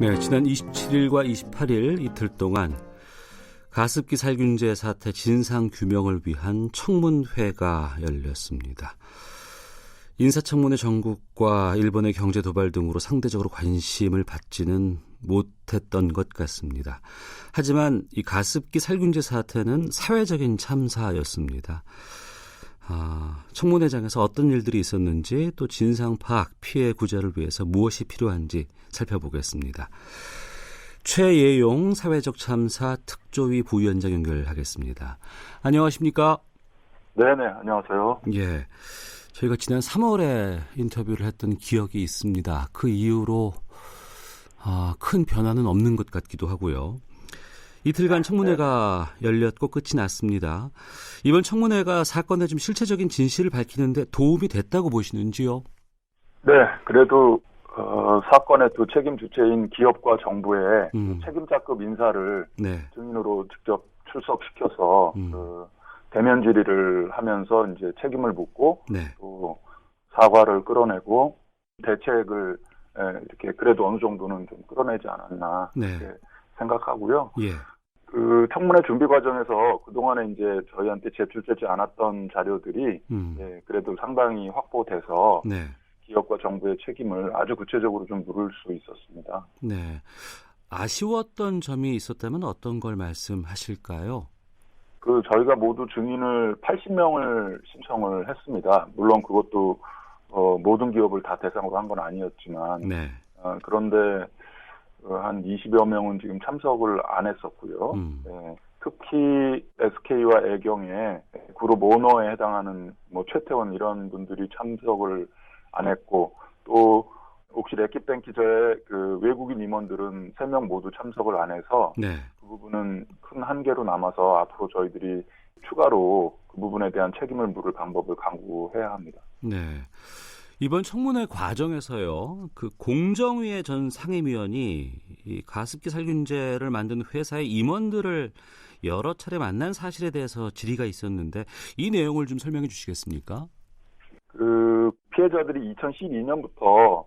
네, 지난 27일과 28일 이틀 동안 가습기 살균제 사태 진상 규명을 위한 청문회가 열렸습니다. 인사청문회 전국과 일본의 경제 도발 등으로 상대적으로 관심을 받지는 못했던 것 같습니다. 하지만 이 가습기 살균제 사태는 사회적인 참사였습니다. 청문회장에서 어떤 일들이 있었는지 또 진상 파악, 피해 구제를 위해서 무엇이 필요한지 살펴보겠습니다. 최예용 사회적 참사 특조위 부위원장 연결하겠습니다. 안녕하십니까? 네네, 안녕하세요. 예, 저희가 지난 3월에 인터뷰를 했던 기억이 있습니다. 그 이후로 큰 변화는 없는 것 같기도 하고요. 이틀간 청문회가 열렸고 끝이 났습니다. 이번 청문회가 사건의 좀 실체적인 진실을 밝히는데 도움이 됐다고 보시는지요? 네, 그래도 사건의 두 책임 주체인 기업과 정부의 책임자급 인사를 증인으로 직접 출석시켜서 대면 질의를 하면서 이제 책임을 묻고 또 사과를 끌어내고 대책을 이렇게 그래도 어느 정도는 좀 끌어내지 않았나 이렇게 생각하고요. 예. 그 청문회 준비 과정에서 그동안에 이제 저희한테 제출되지 않았던 자료들이 그래도 상당히 확보돼서 기업과 정부의 책임을 아주 구체적으로 좀 물을 수 있었습니다. 네. 아쉬웠던 점이 있었다면 어떤 걸 말씀하실까요? 저희가 모두 증인을 80명을 신청을 했습니다. 물론 그것도 모든 기업을 다 대상으로 한 건 아니었지만 그런데 한 20여 명은 지금 참석을 안 했었고요. 특히 SK와 애경의 그룹 오너에 해당하는 최태원 이런 분들이 참석을 안 했고 또 혹시 래킷뱅키저의 그 외국인 임원들은 3명 모두 참석을 안 해서 그 부분은 큰 한계로 남아서 앞으로 저희들이 추가로 그 부분에 대한 책임을 물을 방법을 강구해야 합니다. 네. 이번 청문회 과정에서요, 그 공정위의 전 상임위원이 이 가습기 살균제를 만든 회사의 임원들을 여러 차례 만난 사실에 대해서 질의가 있었는데 이 내용을 좀 설명해 주시겠습니까? 그 피해자들이 2012년부터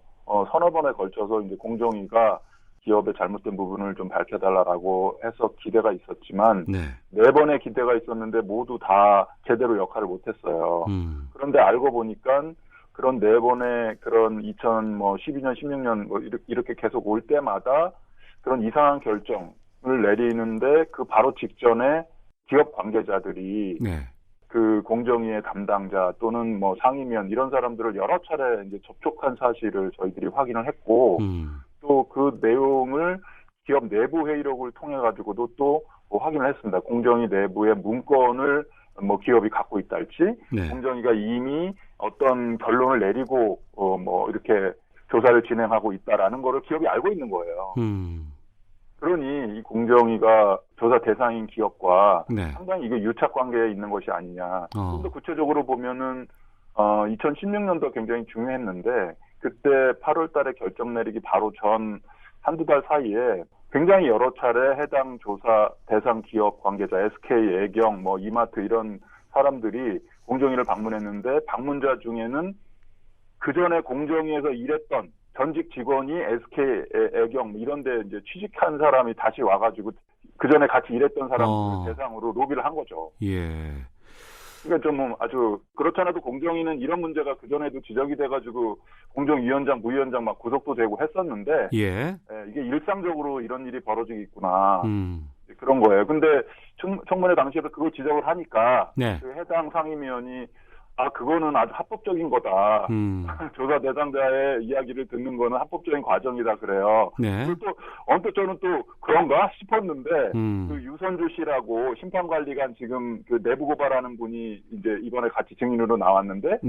서너 번에 걸쳐서 이제 공정위가 기업의 잘못된 부분을 좀 밝혀달라고 해서 기대가 있었지만 네 번의 기대가 있었는데 모두 다 제대로 역할을 못했어요. 그런데 알고 보니까 그런 네 번의 그런 2012년, 16년 이렇게 계속 올 때마다 그런 이상한 결정을 내리는데 그 바로 직전에 기업 관계자들이 그 공정위의 담당자 또는 상임위원 이런 사람들을 여러 차례 이제 접촉한 사실을 저희들이 확인을 했고 또 그 내용을 기업 내부 회의록을 통해 가지고도 또 확인을 했습니다. 공정위 내부의 문건을 기업이 갖고 있다 할지 공정위가 이미 어떤 결론을 내리고 이렇게 조사를 진행하고 있다라는 거를 기업이 알고 있는 거예요. 그러니 이 공정위가 조사 대상인 기업과 상당히 이게 유착 관계에 있는 것이 아니냐. 좀 더 구체적으로 보면은 2016년도 굉장히 중요했는데 그때 8월 달에 결정 내리기 바로 전 한두 달 사이에 굉장히 여러 차례 해당 조사 대상 기업 관계자, SK, 애경, 이마트 이런 사람들이 공정위를 방문했는데 방문자 중에는 그 전에 공정위에서 일했던 전직 직원이 SK, 애경 이런 데 이제 취직한 사람이 다시 와가지고 그 전에 같이 일했던 사람들 대상으로 로비를 한 거죠. 그러니까 좀 아주 그렇지 않아도 공정위는 이런 문제가 그 전에도 지적이 돼가지고 공정위원장, 부위원장 막 구속도 되고 했었는데 이게 일상적으로 이런 일이 벌어지겠구나 그런 거예요. 근데 청문회 당시에도 그걸 지적을 하니까 그 해당 상임위원이 그거는 아주 합법적인 거다. 조사 대상자의 이야기를 듣는 거는 합법적인 과정이다 그래요. 그리고 또 언뜻 저는 또 그런가 싶었는데 그 유선주 씨라고 심판관리관 지금 그 내부 고발하는 분이 이제 이번에 같이 증인으로 나왔는데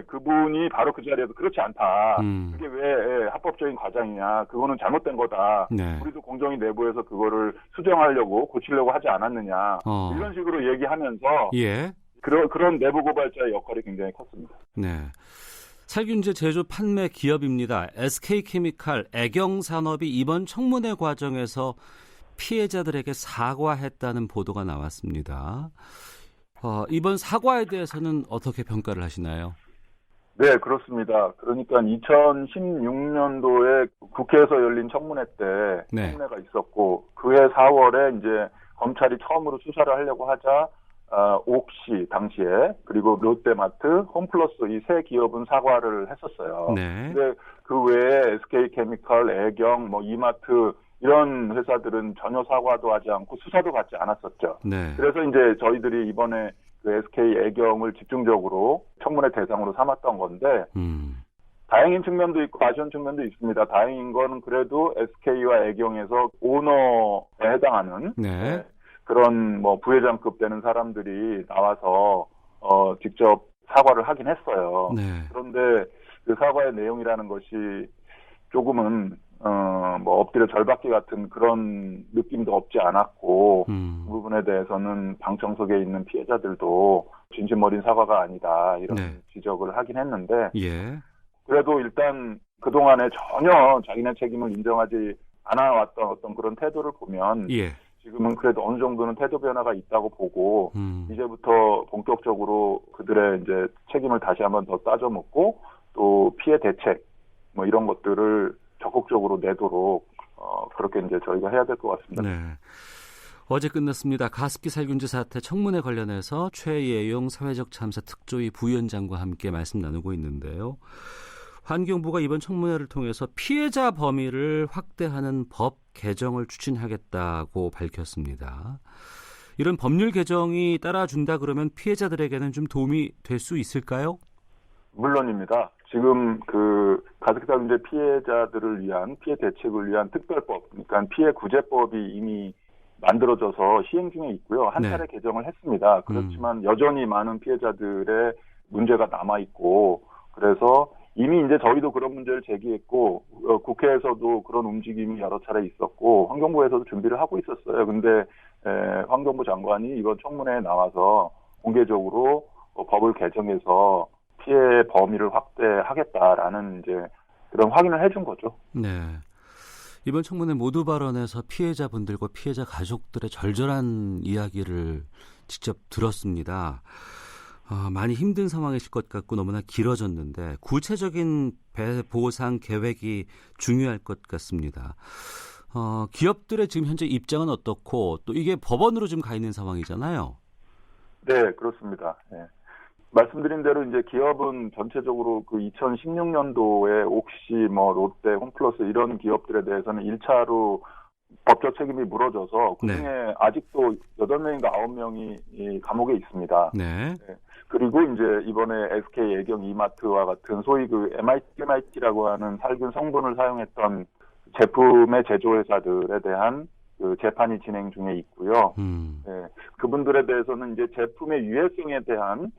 그분이 바로 그 자리에서 그렇지 않다. 그게 왜 합법적인 과정이냐. 그거는 잘못된 거다. 우리도 공정위 내부에서 그거를 수정하려고 고치려고 하지 않았느냐. 이런 식으로 얘기하면서 그런 내부 고발자의 역할이 굉장히 컸습니다. 살균제 제조 판매 기업입니다. SK케미칼, 애경산업이 이번 청문회 과정에서 피해자들에게 사과했다는 보도가 나왔습니다. 이번 사과에 대해서는 어떻게 평가를 하시나요? 네, 그렇습니다. 그러니까 2016년도에 국회에서 열린 청문회 때 네. 청문회가 있었고 그해 4월에 이제 검찰이 처음으로 수사를 하려고 하자 옥시 당시에 그리고 롯데마트, 홈플러스 이 세 기업은 사과를 했었어요. 네. 근데 그 외에 SK케미칼, 애경, 이마트 이런 회사들은 전혀 사과도 하지 않고 수사도 받지 않았었죠. 네. 그래서 이제 저희들이 이번에 그 SK 애경을 집중적으로 청문회 대상으로 삼았던 건데 다행인 측면도 있고 아쉬운 측면도 있습니다. 다행인 건 그래도 SK와 애경에서 오너에 해당하는 네. 그런 부회장급 되는 사람들이 나와서 직접 사과를 하긴 했어요. 네. 그런데 그 사과의 내용이라는 것이 조금은 엎드려 절받기 같은 그런 느낌도 없지 않았고 그 부분에 대해서는 방청석에 있는 피해자들도 진심 어린 사과가 아니다 이런 네. 지적을 하긴 했는데 예. 그래도 일단 그동안에 전혀 자기네 책임을 인정하지 않아왔던 어떤 그런 태도를 보면 예. 지금은 그래도 어느 정도는 태도 변화가 있다고 보고 이제부터 본격적으로 그들의 이제 책임을 다시 한번 더 따져먹고 또 피해 대책 이런 것들을 적극적으로 내도록 그렇게 이제 저희가 해야 될 것 같습니다. 네. 어제 끝났습니다. 가습기 살균제 사태 청문회 관련해서 최예용 사회적 참사 특조위 부위원장과 함께 말씀 나누고 있는데요. 환경부가 이번 청문회를 통해서 피해자 범위를 확대하는 법 개정을 추진하겠다고 밝혔습니다. 이런 법률 개정이 따라준다 그러면 피해자들에게는 좀 도움이 될 수 있을까요? 물론입니다. 지금 그 가습기 살균제 피해자들을 위한 피해 대책을 위한 특별법, 그러니까 피해 구제법이 이미 만들어져서 시행 중에 있고요. 한 차례 개정을 했습니다. 그렇지만 여전히 많은 피해자들의 문제가 남아 있고 그래서 이미 이제 저희도 그런 문제를 제기했고 국회에서도 그런 움직임이 여러 차례 있었고 환경부에서도 준비를 하고 있었어요. 근데 환경부 장관이 이번 청문회에 나와서 공개적으로 법을 개정해서 피해 범위를 확대하겠다라는 이제 그런 확인을 해준 거죠. 네. 이번 청문회 모두 발언에서 피해자분들과 피해자 가족들의 절절한 이야기를 직접 들었습니다. 많이 힘든 상황이실 것 같고 너무나 길어졌는데 구체적인 배보상 계획이 중요할 것 같습니다. 기업들의 지금 현재 입장은 어떻고 또 이게 법원으로 지금 가 있는 상황이잖아요. 네, 그렇습니다. 네. 말씀드린 대로 이제 기업은 전체적으로 그 2016년도에 옥시, 롯데, 홈플러스 이런 기업들에 대해서는 1차로 법적 책임이 물어져서 그중에 아직도 8명인가 9명이 감옥에 있습니다. 네. 네. 그리고 이제 이번에 SK 애경 이마트와 같은 소위 그 MIT라고 하는 살균 성분을 사용했던 제품의 제조회사들에 대한 그 재판이 진행 중에 있고요. 네, 그분들에 대해서는 이제 제품의 유해성에 대한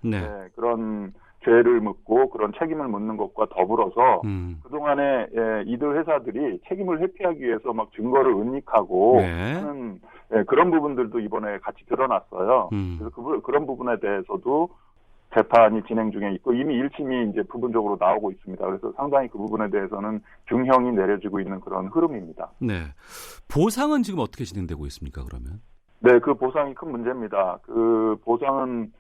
그런 죄를 묻고 그런 책임을 묻는 것과 더불어서 그동안에 이들 회사들이 책임을 회피하기 위해서 막 증거를 은닉하고 하는 그런 부분들도 이번에 같이 드러났어요. 그래서 그런 부분에 대해서도 재판이 진행 중에 있고 이미 1심이 이제 부분적으로 나오고 있습니다. 그래서 상당히 그 부분에 대해서는 중형이 내려지고 있는 그런 흐름입니다. 네. 보상은 지금 어떻게 진행되고 있습니까, 그러면? 네, 그 보상이 큰 문제입니다. 그 보상은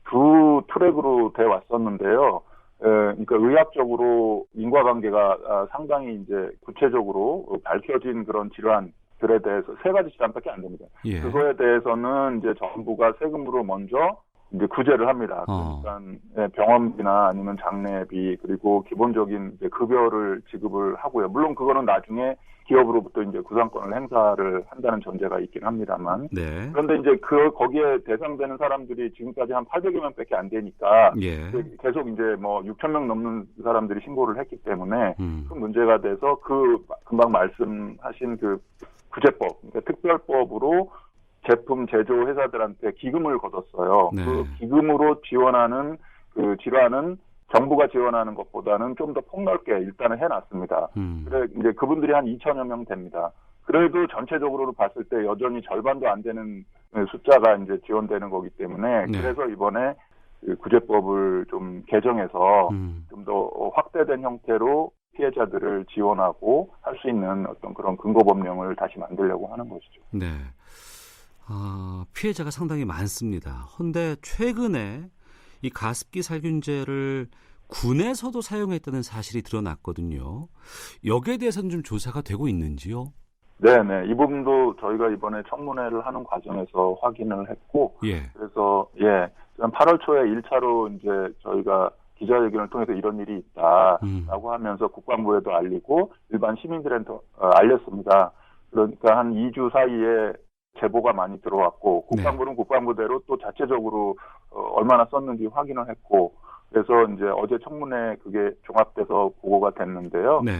두 트랙으로 돼 왔었는데요. 그러니까 의학적으로 인과관계가 상당히 이제 구체적으로 밝혀진 그런 질환들에 대해서 3가지 질환밖에 안 됩니다. 예. 그거에 대해서는 이제 정부가 세금으로 먼저 이제 구제를 합니다. 그러니까 병원비나 아니면 장례비 그리고 기본적인 이제 급여를 지급을 하고요. 물론 그거는 나중에 기업으로부터 이제 구상권을 행사를 한다는 전제가 있긴 합니다만. 네. 그런데 이제 거기에 대상되는 사람들이 지금까지 한 800여 명밖에 안 되니까 계속 이제 6천 명 넘는 사람들이 신고를 했기 때문에 큰 문제가 돼서 그 금방 말씀하신 그 구제법, 그러니까 특별법으로 제품 제조 회사들한테 기금을 거뒀어요. 네. 그 기금으로 지원하는 그 질환은 정부가 지원하는 것보다는 좀 더 폭넓게 일단은 해놨습니다. 그래 이제 그분들이 한 2천여 명 됩니다. 그래도 전체적으로 봤을 때 여전히 절반도 안 되는 숫자가 이제 지원되는 거기 때문에 그래서 이번에 그 구제법을 좀 개정해서 좀 더 확대된 형태로 피해자들을 지원하고 할 수 있는 어떤 그런 근거법령을 다시 만들려고 하는 것이죠. 네. 피해자가 상당히 많습니다. 그런데 최근에 이 가습기 살균제를 군에서도 사용했다는 사실이 드러났거든요. 여기에 대해서는 좀 조사가 되고 있는지요? 네네. 이 부분도 저희가 이번에 청문회를 하는 과정에서 확인을 했고, 예. 그래서, 8월 초에 1차로 이제 저희가 기자회견을 통해서 이런 일이 있다라고 하면서 국방부에도 알리고 일반 시민들한테 알렸습니다. 그러니까 한 2주 사이에 제보가 많이 들어왔고, 국방부는 국방부대로 또 자체적으로 얼마나 썼는지 확인을 했고, 그래서 이제 어제 청문회 그게 종합돼서 보고가 됐는데요. 네.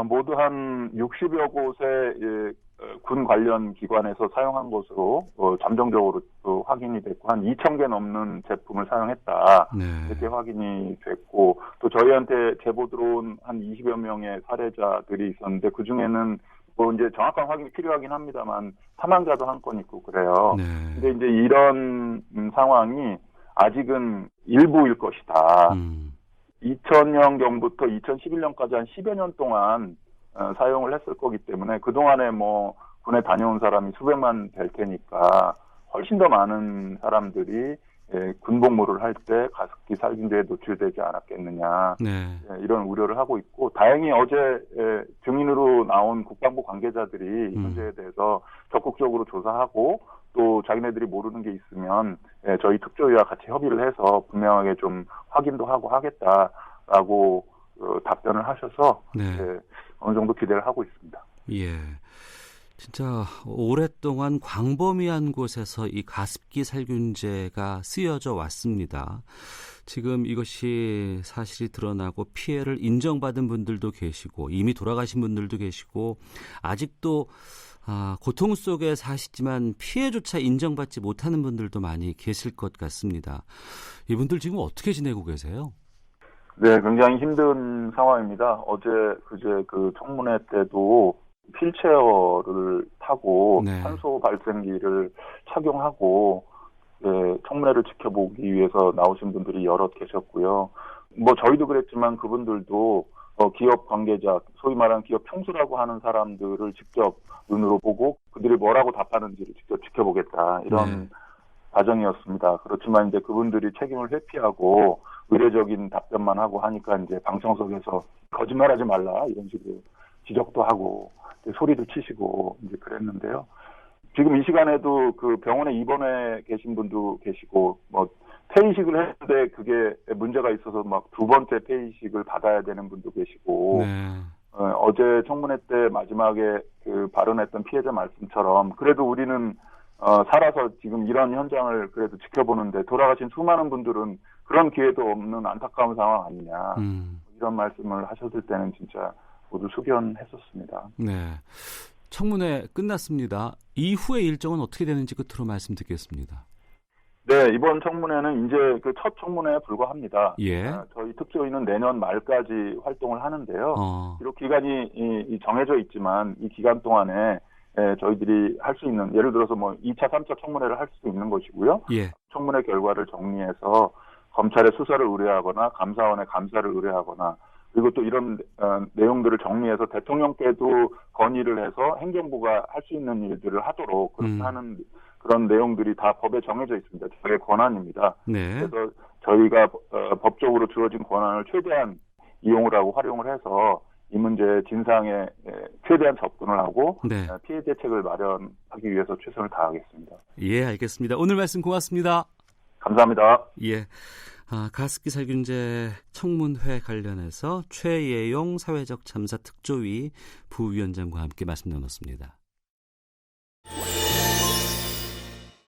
모두 한 60여 곳의 군 관련 기관에서 사용한 것으로 잠정적으로 확인이 됐고 한 2,000개 넘는 제품을 사용했다. 네. 이렇게 확인이 됐고 또 저희한테 제보 들어온 한 20여 명의 사례자들이 있었는데 그 중에는 뭐 이제 정확한 확인이 필요하긴 합니다만 사망자도 한 건 있고 그래요. 네. 근데 이제 이런 상황이 아직은 일부일 것이다. 2000년경부터 2011년까지 한 10여 년 동안 사용을 했을 거기 때문에 그동안에 뭐 군에 다녀온 사람이 수백만 될 테니까 훨씬 더 많은 사람들이 군복무를 할 때 가습기 살균제에 노출되지 않았겠느냐. 네. 이런 우려를 하고 있고 다행히 어제 증인으로 나온 국방부 관계자들이 이 문제에 대해서 적극적으로 조사하고 또 자기네들이 모르는 게 있으면 저희 특조위와 같이 협의를 해서 분명하게 좀 확인도 하고 하겠다라고 답변을 하셔서 네. 어느 정도 기대를 하고 있습니다. 예, 진짜 오랫동안 광범위한 곳에서 이 가습기 살균제가 쓰여져 왔습니다. 지금 이것이 사실이 드러나고 피해를 인정받은 분들도 계시고 이미 돌아가신 분들도 계시고 아직도 고통 속에 사시지만 피해조차 인정받지 못하는 분들도 많이 계실 것 같습니다. 이분들 지금 어떻게 지내고 계세요? 네, 굉장히 힘든 상황입니다. 어제 그제 그 청문회 때도 휠체어를 타고 네. 산소 발생기를 착용하고 청문회를 지켜보기 위해서 나오신 분들이 여럿 계셨고요. 뭐 저희도 그랬지만 그분들도 기업 관계자, 소위 말하는 기업 총수라고 하는 사람들을 직접 눈으로 보고 그들이 뭐라고 답하는지를 직접 지켜보겠다. 이런 과정이었습니다. 그렇지만 이제 그분들이 책임을 회피하고 의례적인 답변만 하고 하니까 이제 방청석에서 거짓말하지 말라 이런 식으로 지적도 하고 소리도 치시고 이제 그랬는데요. 지금 이 시간에도 그 병원에 입원해 계신 분도 계시고 뭐 폐이식을 했는데 그게 문제가 있어서 막 두 번째 폐이식을 받아야 되는 분도 계시고 어제 청문회 때 마지막에 그 발언했던 피해자 말씀처럼 그래도 우리는 살아서 지금 이런 현장을 그래도 지켜보는데 돌아가신 수많은 분들은 그런 기회도 없는 안타까운 상황 아니냐 이런 말씀을 하셨을 때는 진짜 모두 숙연했었습니다. 네, 청문회 끝났습니다. 이후의 일정은 어떻게 되는지 끝으로 말씀 듣겠습니다. 네, 이번 청문회는 이제 그 첫 청문회에 불과합니다. 예. 저희 특조위는 내년 말까지 활동을 하는데요. 비록 기간이 정해져 있지만 이 기간 동안에 저희들이 할 수 있는 예를 들어서 뭐 2차, 3차 청문회를 할 수 있는 것이고요. 예. 청문회 결과를 정리해서 검찰에 수사를 의뢰하거나 감사원에 감사를 의뢰하거나 그리고 또 이런 내용들을 정리해서 대통령께도 건의를 해서 행정부가 할 수 있는 일들을 하도록 그렇게 하는 그런 내용들이 다 법에 정해져 있습니다. 저희의 권한입니다. 네. 그래서 저희가 법적으로 주어진 권한을 최대한 이용을 하고 활용을 해서 이 문제 진상에 최대한 접근을 하고 피해 대책을 마련하기 위해서 최선을 다하겠습니다. 예, 알겠습니다. 오늘 말씀 고맙습니다. 감사합니다. 예. 가습기 살균제 청문회 관련해서 최예용 사회적 참사 특조위 부위원장과 함께 말씀 나눴습니다.